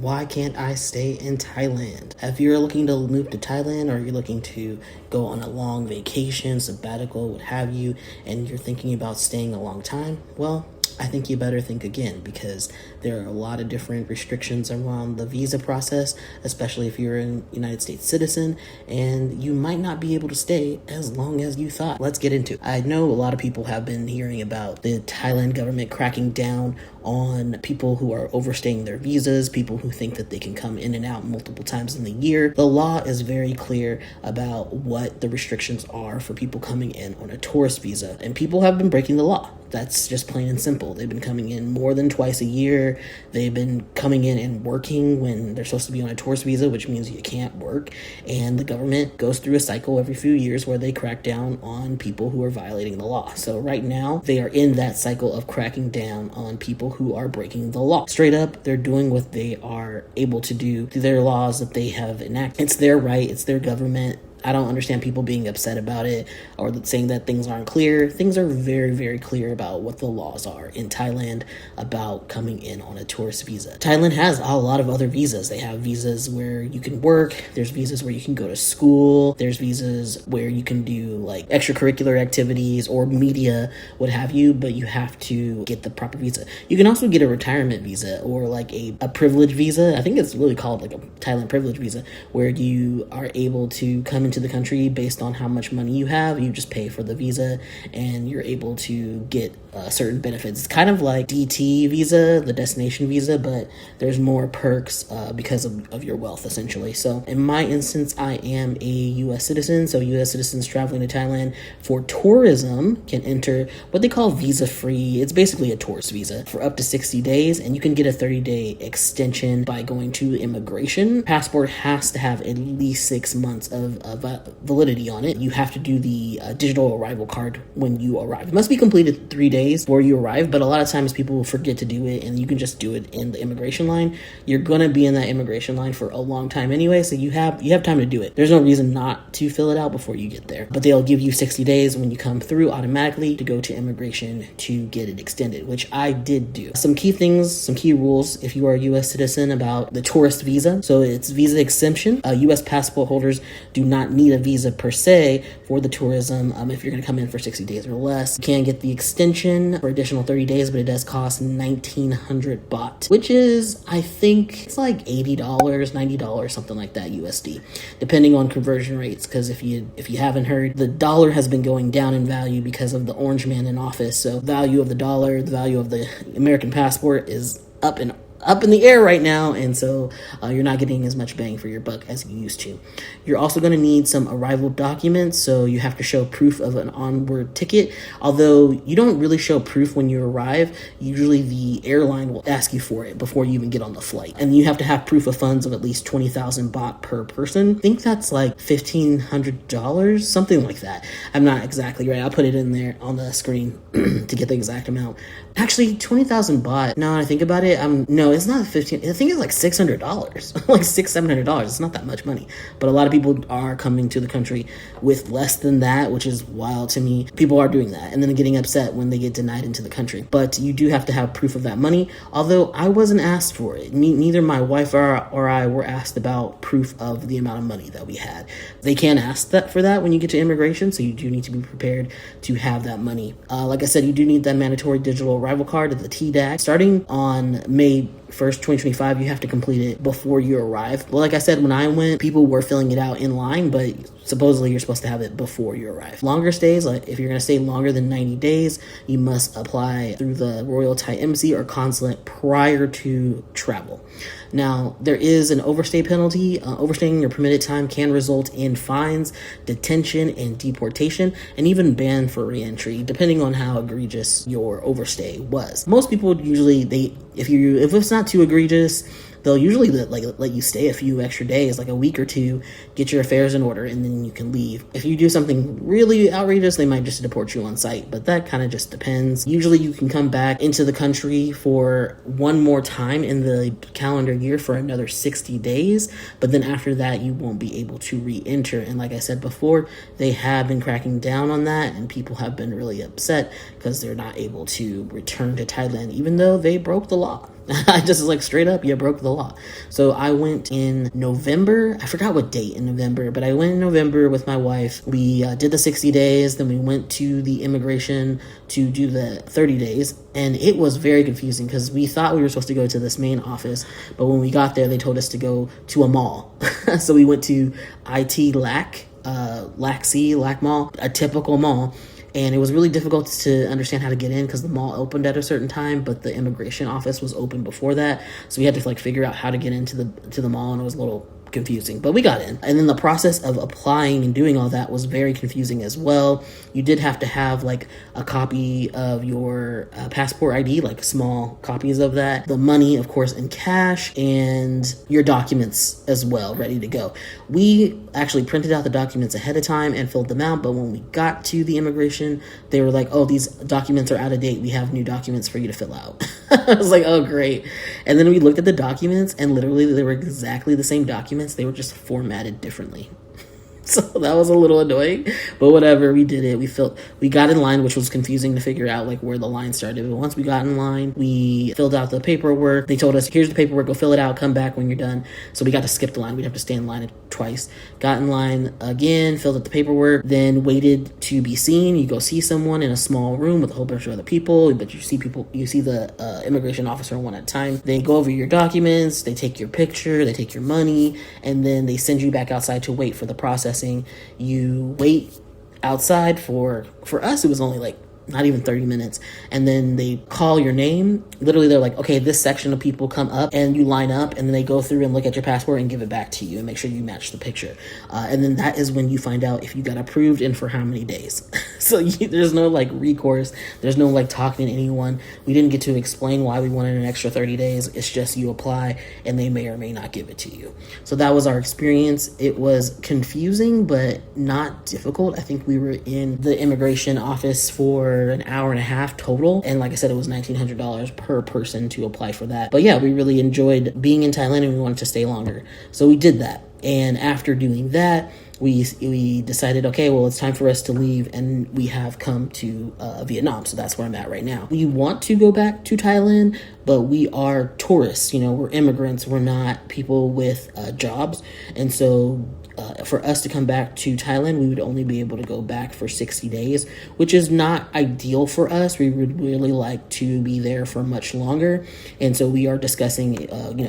why can't I stay in Thailand? If you're looking to move to Thailand, or you're looking to go on a long vacation, sabbatical, what have you, and you're thinking about staying a long time, well, I think you better think again, because there are a lot of different restrictions around the visa process, especially if you're a United States citizen, and you might not be able to stay as long as you thought. Let's get into it. I know a lot of people have been hearing about the Thailand government cracking down on people who are overstaying their visas, people who think that they can come in and out multiple times in the year. The law is very clear about what the restrictions are for people coming in on a tourist visa, and people have been breaking the law. That's just plain and simple. They've been coming in more than twice a year. They've been coming in and working when they're supposed to be on a tourist visa, which means you can't work. And the government goes through a cycle every few years where they crack down on people who are violating the law. So right now, they are in that cycle of cracking down on people who are breaking the law. Straight up, they're doing what they are able to do through their laws that they have enacted. It's their right. It's their government. I don't understand people being upset about it or saying that things aren't clear. Things are very, very clear about what the laws are in Thailand about coming in on a tourist visa. Thailand has a lot of other visas. They have visas where you can work. There's visas where you can go to school. There's visas where you can do like extracurricular activities or media, what have you, but you have to get the proper visa. You can also get a retirement visa or like a privilege visa. I think it's really called like a Thailand privilege visa, where you are able to come into the country based on how much money you have. You just pay for the visa and you're able to get certain benefits. It's kind of like DT visa, the destination visa, but there's more perks because of your wealth, essentially. So in my instance, I am a U.S. citizen. So U.S. citizens traveling to Thailand for tourism can enter what they call visa free. It's basically a tourist visa for up to 60 days, and you can get a 30-day extension by going to immigration. Passport has to have at least 6 months of validity on it. You have to do the digital arrival card when you arrive. It must be completed 3 days before you arrive, but a lot of times people will forget to do it, and you can just do it in the immigration line. You're gonna be in that immigration line for a long time anyway, so you have time to do it. There's no reason not to fill it out before you get there, but they'll give you 60 days when you come through automatically to go to immigration to get it extended, which I did do. Some key things, some key rules if you are a U.S. citizen about the tourist visa. So it's visa exemption. U.S. passport holders do not need a visa per se for the tourism. If you're going to come in for 60 days or less, you can get the extension for additional 30 days, but it does cost 1,900 baht, which is, I think it's like $80, $90, something like that USD, depending on conversion rates. Because if you haven't heard, the dollar has been going down in value because of the orange man in office. So value of the dollar, the value of the American passport is up in the air right now, and so you're not getting as much bang for your buck as you used to. You're also going to need some arrival documents, so you have to show proof of an onward ticket. Although you don't really show proof when you arrive, usually the airline will ask you for it before you even get on the flight. And you have to have proof of funds of at least 20,000 baht per person. I think that's like $1,500, something like that. I'm not exactly right. I'll put it in there on the screen to get the exact amount. Actually, 20,000 baht. Now I think about it, no, it's not 15. I think it's like $600, like $700. It's not that much money, but a lot of people are coming to the country with less than that, which is wild to me. People are doing that and then getting upset when they get denied into the country. But you do have to have proof of that money. Although I wasn't asked for it. Neither my wife or I were asked about proof of the amount of money that we had. They can ask for that when you get to immigration, so you do need to be prepared to have that money. Like I said, you do need that mandatory digital arrival card, the TDAC. Starting on May 1st, 2025, you have to complete it before you arrive. Well, like I said, when I went, people were filling it out in line, but supposedly you're supposed to have it before you arrive. Longer stays, like if you're going to stay longer than 90 days, you must apply through the Royal Thai Embassy or consulate prior to travel. Now, there is an overstay penalty. Overstaying your permitted time can result in fines, detention, and deportation, and even ban for re-entry, depending on how egregious your overstay was. Most people usually, if it's not too egregious, they'll usually let you stay a few extra days, like a week or two, get your affairs in order, and then you can leave. If you do something really outrageous, they might just deport you on site, but that kind of just depends. Usually you can come back into the country for one more time in the calendar year for another 60 days, but then after that you won't be able to re-enter. And like I said before, they have been cracking down on that, and people have been really upset because they're not able to return to Thailand even though they broke the law. I just was like, straight up, you broke the law. So I went in November. I forgot what date in November, but I went in November with my wife. We did the 60 days. Then we went to the immigration to do the 30 days. And it was very confusing because we thought we were supposed to go to this main office. But when we got there, they told us to go to a mall. So we went to IT LAC Mall, a typical mall. And it was really difficult to understand how to get in because the mall opened at a certain time, but the immigration office was open before that. So we had to like figure out how to get into the mall, and it was a little confusing, but we got in. And then the process of applying and doing all that was very confusing as well. You did have to have like a copy of your passport ID, like small copies of that, the money, of course, in cash, and your documents as well, ready to go. We actually printed out the documents ahead of time and filled them out, but when we got to the immigration, they were like, oh, these documents are out of date. We have new documents for you to fill out. I was like, oh, great. And then we looked at the documents, and literally they were exactly the same documents. They were just formatted differently. So that was a little annoying, but whatever, we did it. We got in line, which was confusing to figure out like where the line started. But once we got in line, we filled out the paperwork. They told us, here's the paperwork, go fill it out, come back when you're done. So we got to skip the line. We'd have to stay in line twice. Got in line again, filled out the paperwork, then waited to be seen. You go see someone in a small room with a whole bunch of other people, but you see the immigration officer one at a time. They go over your documents, they take your picture, they take your money, and then they send you back outside to wait for the processing. You wait outside for us, it was only like not even 30 minutes. And then they call your name. Literally, they're like, okay, this section of people come up, and you line up, and then they go through and look at your passport and give it back to you and make sure you match the picture. And then that is when you find out if you got approved and for how many days. So there's no like recourse. There's no like talking to anyone. We didn't get to explain why we wanted an extra 30 days. It's just you apply and they may or may not give it to you. So that was our experience. It was confusing, but not difficult. I think we were in the immigration office for an hour and a half total. And like I said, it was $1,900 per person to apply for that. But yeah, we really enjoyed being in Thailand and we wanted to stay longer. So we did that. And after doing that, we decided, okay, well, it's time for us to leave, and we have come to Vietnam. So that's where I'm at right now. We want to go back to Thailand, but we are tourists. We're immigrants. We're not people with jobs. And so for us to come back to Thailand, we would only be able to go back for 60 days, which is not ideal for us. We would really like to be there for much longer. And so we are discussing,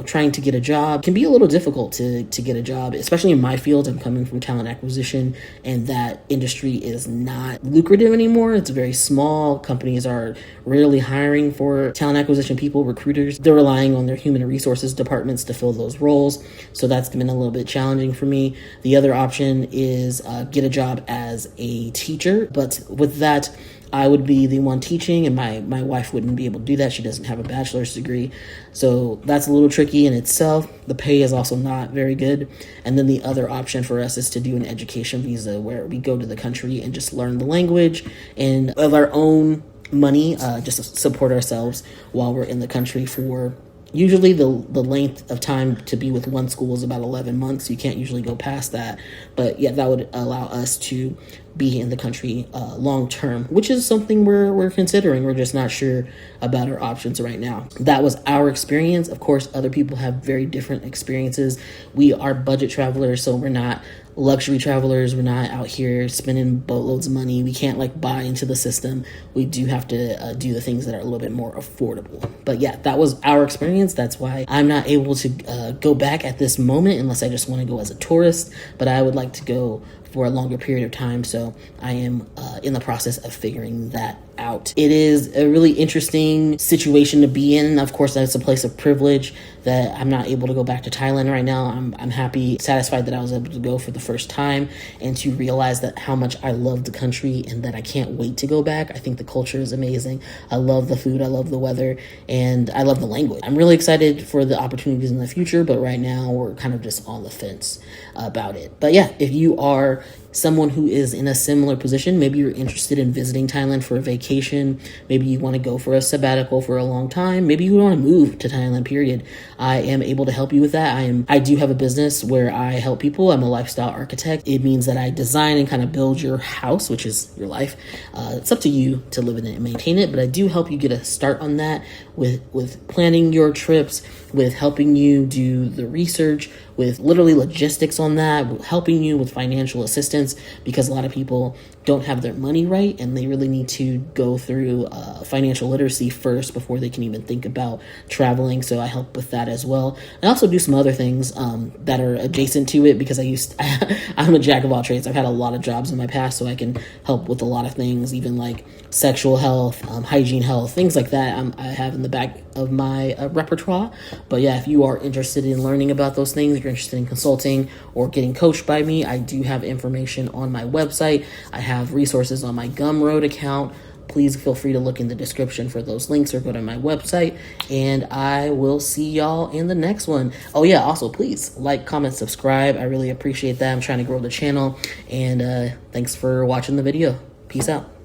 trying to get a job. It can be a little difficult to get a job, especially in my field. I'm coming from talent acquisition, and that industry is not lucrative anymore. It's very small. Companies are rarely hiring for talent acquisition people, recruiters. They're relying on their human resources departments to fill those roles. So that's been a little bit challenging for me. The other option is get a job as a teacher, but with that, I would be the one teaching, and my wife wouldn't be able to do that. She doesn't have a bachelor's degree. So that's a little tricky in itself. The pay is also not very good. And then the other option for us is to do an education visa, where we go to the country and just learn the language and of our own money, just to support ourselves while we're in the country for usually the length of time to be with one school is about 11 months. You can't usually go past that. But yeah, that would allow us to be in the country long term, which is something we're considering. We're just not sure about our options right now. That was our experience. Of course, other people have very different experiences. We are budget travelers, so we're not luxury travelers. We're not out here spending boatloads of money. We can't like buy into the system. We do have to do the things that are a little bit more affordable. But yeah, that was our experience. That's why I'm not able to go back at this moment unless I just want to go as a tourist. But I would like to go for a longer period of time. So I am in the process of figuring that out. It is a really interesting situation to be in. Of course, that's a place of privilege that I'm not able to go back to Thailand right now. I'm happy, satisfied that I was able to go for the first time and to realize that how much I love the country and that I can't wait to go back. I think the culture is amazing. I love the food. I love the weather, and I love the language. I'm really excited for the opportunities in the future, but right now we're kind of just on the fence about it. But yeah, if you are someone who is in a similar position, maybe you're interested in visiting Thailand for a vacation, maybe you want to go for a sabbatical for a long time, maybe you want to move to Thailand, period, I am able to help you with that. I do have a business where I help people. I'm a lifestyle architect. It means that I design and kind of build your house, which is your life. It's up to you to live in it and maintain it, but I do help you get a start on that with planning your trips, with helping you do the research, with literally logistics on that, helping you with financial assistance, because a lot of people don't have their money right and they really need to go through financial literacy first before they can even think about traveling. So I help with that as well. I also do some other things that are adjacent to it, because I'm a jack of all trades. I've had a lot of jobs in my past, so I can help with a lot of things, even like sexual health, hygiene health, things like that. I have in the back of my repertoire. But yeah, if you are interested in learning about those things, if you're interested in consulting or getting coached by me, I do have information on my website. I have resources on my Gumroad account. Please feel free to look in the description for those links or go to my website, and I will see y'all in the next one. Oh yeah, also please like, comment, subscribe. I really appreciate that. I'm trying to grow the channel, and thanks for watching the video. Peace out.